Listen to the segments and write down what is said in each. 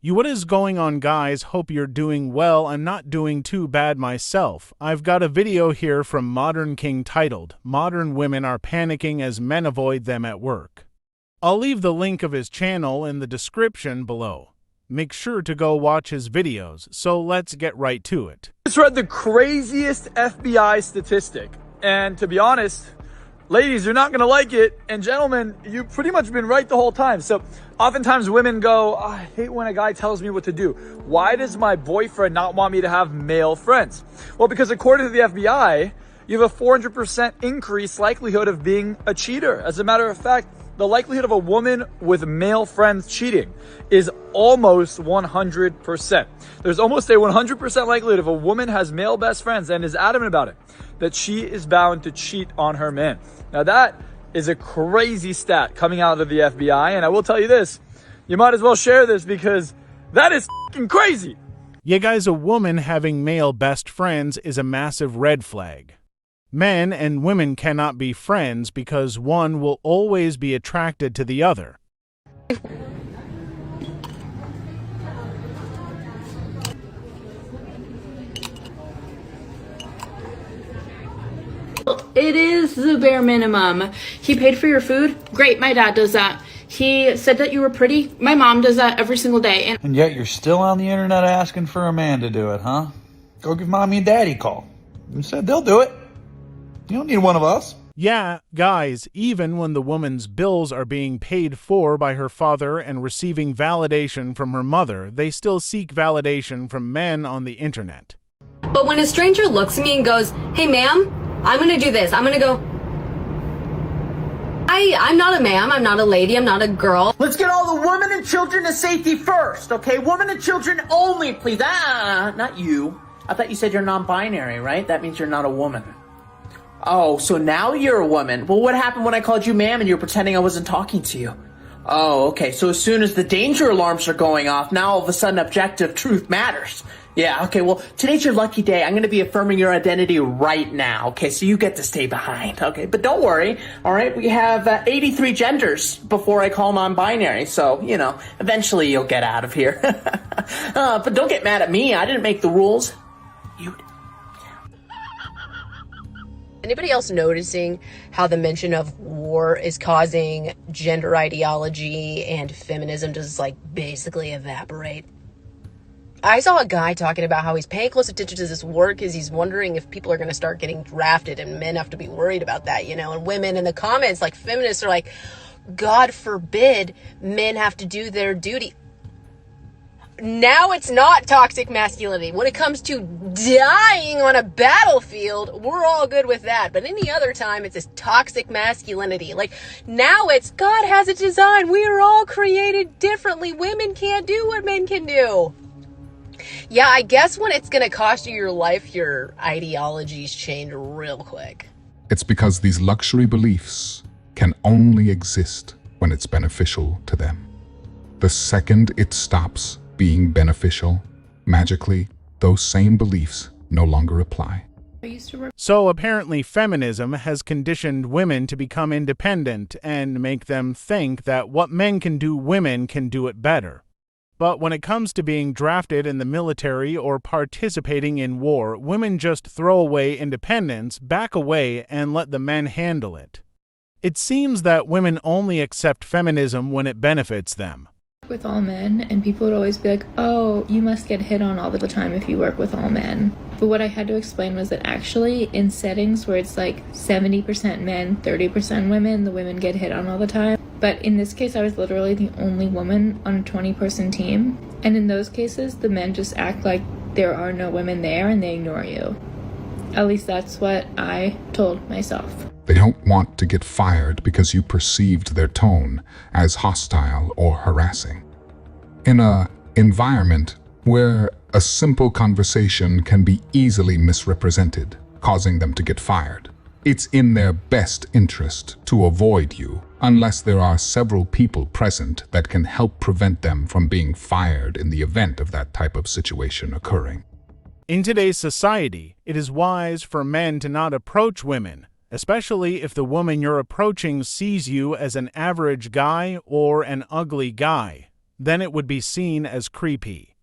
What is going on, guys? Hope you're doing well. I'm not doing too bad myself. I've got a video here from Modern King titled, Modern Women Are Panicking as Men Avoid Them at Work. I'll leave the link of his channel in the description below. Make sure to go watch his videos, so let's get right to it. I just read the craziest FBI statistic, and to be honest, ladies, you're not going to like it, and gentlemen, you've pretty much been right the whole time. So oftentimes women go, oh, I hate when a guy tells me what to do. Why does my boyfriend not want me to have male friends? Well, because according to the FBI, you have a 400% increased likelihood of being a cheater. As a matter of fact, the likelihood of a woman with male friends cheating is almost 100%. There's almost a 100% likelihood if a woman has male best friends and is adamant about it, that she is bound to cheat on her man. Now that is a crazy stat coming out of the FBI, and I will tell you this, you might as well share this because that is f***ing crazy. Yeah, guys, a woman having male best friends is a massive red flag. Men and women cannot be friends because one will always be attracted to the other. It is the bare minimum. He paid for your food? Great, my dad does that. He said that you were pretty? My mom does that every single day. And yet you're still on the internet asking for a man to do it, huh? Go give mommy and daddy a call. You said they'll do it. You don't need one of us. Yeah, guys, even when the woman's bills are being paid for by her father and receiving validation from her mother, they still seek validation from men on the internet. But when a stranger looks at me and goes, hey ma'am, I'm gonna do this, I'm gonna go, I'm not a ma'am, I'm not a lady, I'm not a girl. Let's get all the women and children to safety first, okay? Women and children only, please. Not you. I thought you said you're non-binary, right? That means you're not a woman. Oh, so now you're a woman. Well, what happened when I called you ma'am and you were pretending I wasn't talking to you? Oh, okay, so as soon as the danger alarms are going off, now all of a sudden objective truth matters. Yeah, okay, well, today's your lucky day. I'm going to be affirming your identity right now, okay? So you get to stay behind, okay? But don't worry, all right? We have 83 genders before I call non-binary, so, you know, eventually you'll get out of here. But don't get mad at me. I didn't make the rules. You did. Anybody else noticing how the mention of war is causing gender ideology and feminism to just like basically evaporate? I saw a guy talking about how he's paying close attention to this war because he's wondering if people are going to start getting drafted and men have to be worried about that, you know, and women in the comments, like feminists are like, God forbid men have to do their duty. Now it's not toxic masculinity. When it comes to dying on a battlefield, we're all good with that. But any other time, it's this toxic masculinity. Like, now it's God has a design. We are all created differently. Women can't do what men can do. Yeah, I guess when it's going to cost you your life, your ideologies change real quick. It's because these luxury beliefs can only exist when it's beneficial to them. The second it stops being beneficial, magically, those same beliefs no longer apply. So apparently feminism has conditioned women to become independent and make them think that what men can do, women can do it better. But when it comes to being drafted in the military or participating in war, women just throw away independence, back away, and let the men handle it. It seems that women only accept feminism when it benefits them. With all men, and people would always be like, oh, you must get hit on all the time if you work with all men. But what I had to explain was that actually in settings where it's like 70% men, 30% women, the women get hit on all the time. But in this case, I was literally the only woman on a 20-person team. And in those cases, the men just act like there are no women there and they ignore you. At least that's what I told myself. They don't want to get fired because you perceived their tone as hostile or harassing. In an environment where a simple conversation can be easily misrepresented, causing them to get fired, it's in their best interest to avoid you unless there are several people present that can help prevent them from being fired in the event of that type of situation occurring. In today's society, it is wise for men to not approach women, especially if the woman you're approaching sees you as an average guy or an ugly guy. then it would be seen as creepy.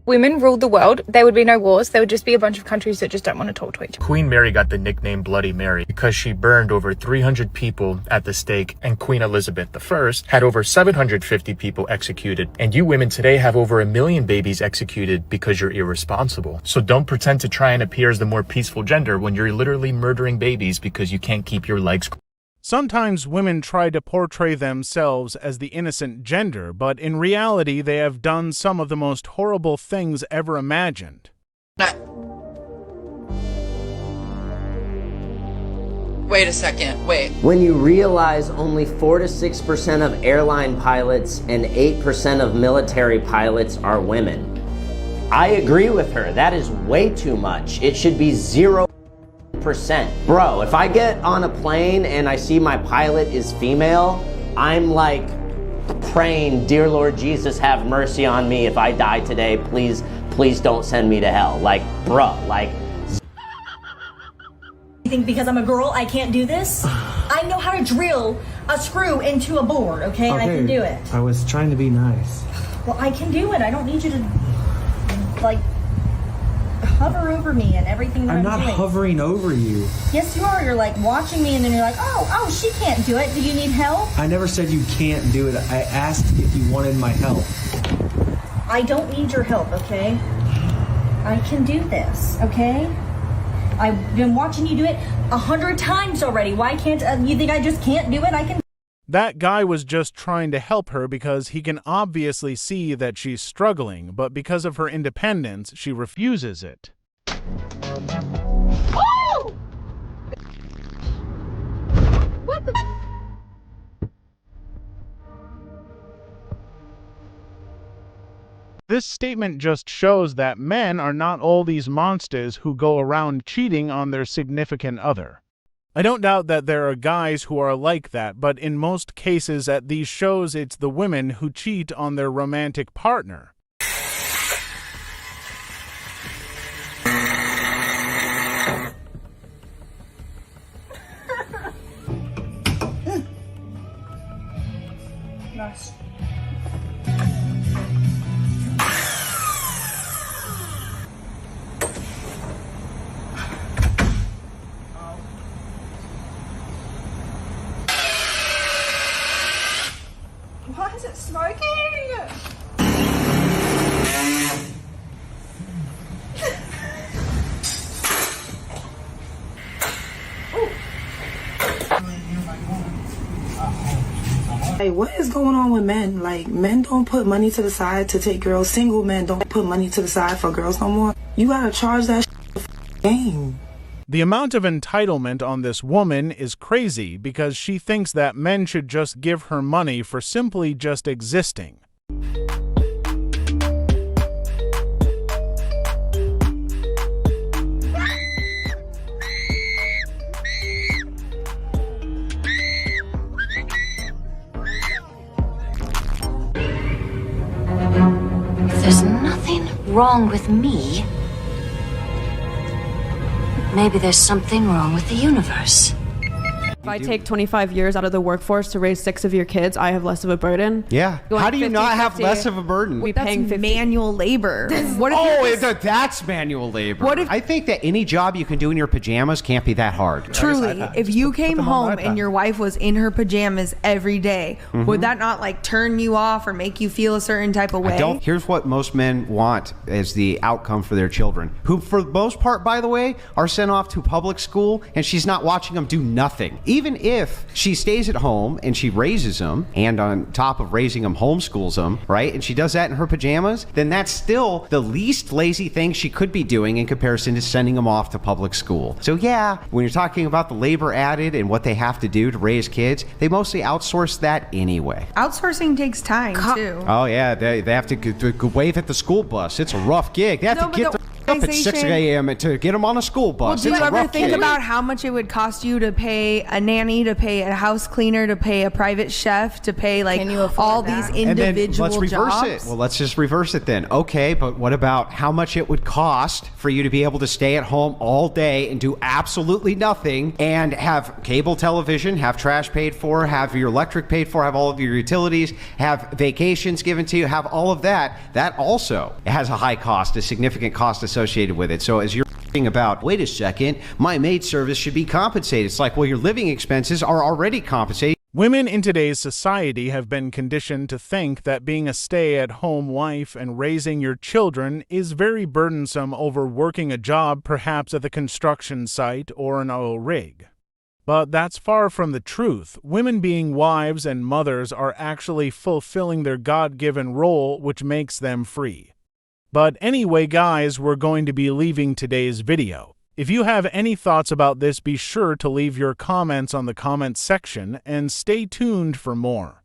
Women ruled the world, there would be no wars, there would just be a bunch of countries that just don't want to talk to each other. Queen Mary got the nickname Bloody Mary because she burned over 300 people at the stake, and Queen Elizabeth I had over 750 people executed. And you women today have over 1 million babies executed because you're irresponsible. So don't pretend to try and appear as the more peaceful gender when you're literally murdering babies because you can't keep your legs. Sometimes women try to portray themselves as the innocent gender, but in reality they have done some of the most horrible things ever imagined. Wait a second, wait. When you realize only 4 to 6% of airline pilots and 8% of military pilots are women. I agree with her. That is way too much. It should be 0%. Bro, if I get on a plane and I see my pilot is female, I'm like praying, dear Lord Jesus, have mercy on me. If I die today, please don't send me to hell. Like, bro, like. You think because I'm a girl, I can't do this? I know how to drill a screw into a board, okay? I can do it. I was trying to be nice. Well, I can do it. I don't need you to, like, hover over me and everything that I'm not doing. Hovering over you. Yes, you are. You're like watching me and then you're like, oh, she can't do it. Do you need help? I never said you can't do it. I asked if you wanted my help. I don't need your help, okay? I can do this, okay? I've been watching you do it 100 times already. Why can't you think I just can't do it? I can. That guy was just trying to help her because he can obviously see that she's struggling, but because of her independence, she refuses it. Oh! What the? This statement just shows that men are not all these monsters who go around cheating on their significant other. I don't doubt that there are guys who are like that, but in most cases at these shows it's the women who cheat on their romantic partner. Nice. Why is it smoking? Hey, what is going on with men? Like, men don't put money to the side to take girls. Single men don't put money to the side for girls no more. You gotta charge that game. The amount of entitlement on this woman is crazy because she thinks that men should just give her money for simply just existing. There's nothing wrong with me. Maybe there's something wrong with the universe. If I take 25 years out of the workforce to raise 6 of your kids, I have less of a burden. Yeah. How do you not have less of a burden? That's manual labor. That's manual labor. I think that any job you can do in your pajamas can't be that hard. Truly, if you came home and your wife was in her pajamas every day, would that not like turn you off or make you feel a certain type of way? Here's what most men want as the outcome for their children, who for the most part, by the way, are sent off to public school and she's not watching them do nothing. Even if she stays at home and she raises them, and on top of raising them, homeschools them, right? And she does that in her pajamas, then that's still the least lazy thing she could be doing in comparison to sending them off to public school. So yeah, when you're talking about the labor added and what they have to do to raise kids, they mostly outsource that anyway. Outsourcing takes time too. Oh yeah, they have to wave at the school bus. It's a rough gig. They have to get up at 6 a.m. to get them on a school Well, bus. do you It's a ever rough think kid. about how much it would cost you to pay a nanny, to pay a house cleaner, to pay a private chef, to pay like all these And then individual let's reverse jobs? it. Well, let's just reverse it then. Okay, but what about how much it would cost for you to be able to stay at home all day and do absolutely nothing and have cable television, have trash paid for, have your electric paid for, have all of your utilities, have vacations given to you, have all of that? That also has a high cost, a significant cost associated with it. So as you're thinking about, wait a second, my maid service should be compensated. It's like, well, your living expenses are already compensated. Women in today's society have been conditioned to think that being a stay-at-home wife and raising your children is very burdensome over working a job perhaps at the construction site or an oil rig. But that's far from the truth. Women being wives and mothers are actually fulfilling their God-given role, which makes them free. But anyway, guys, we're going to be leaving today's video. If you have any thoughts about this, be sure to leave your comments on the comments section and stay tuned for more.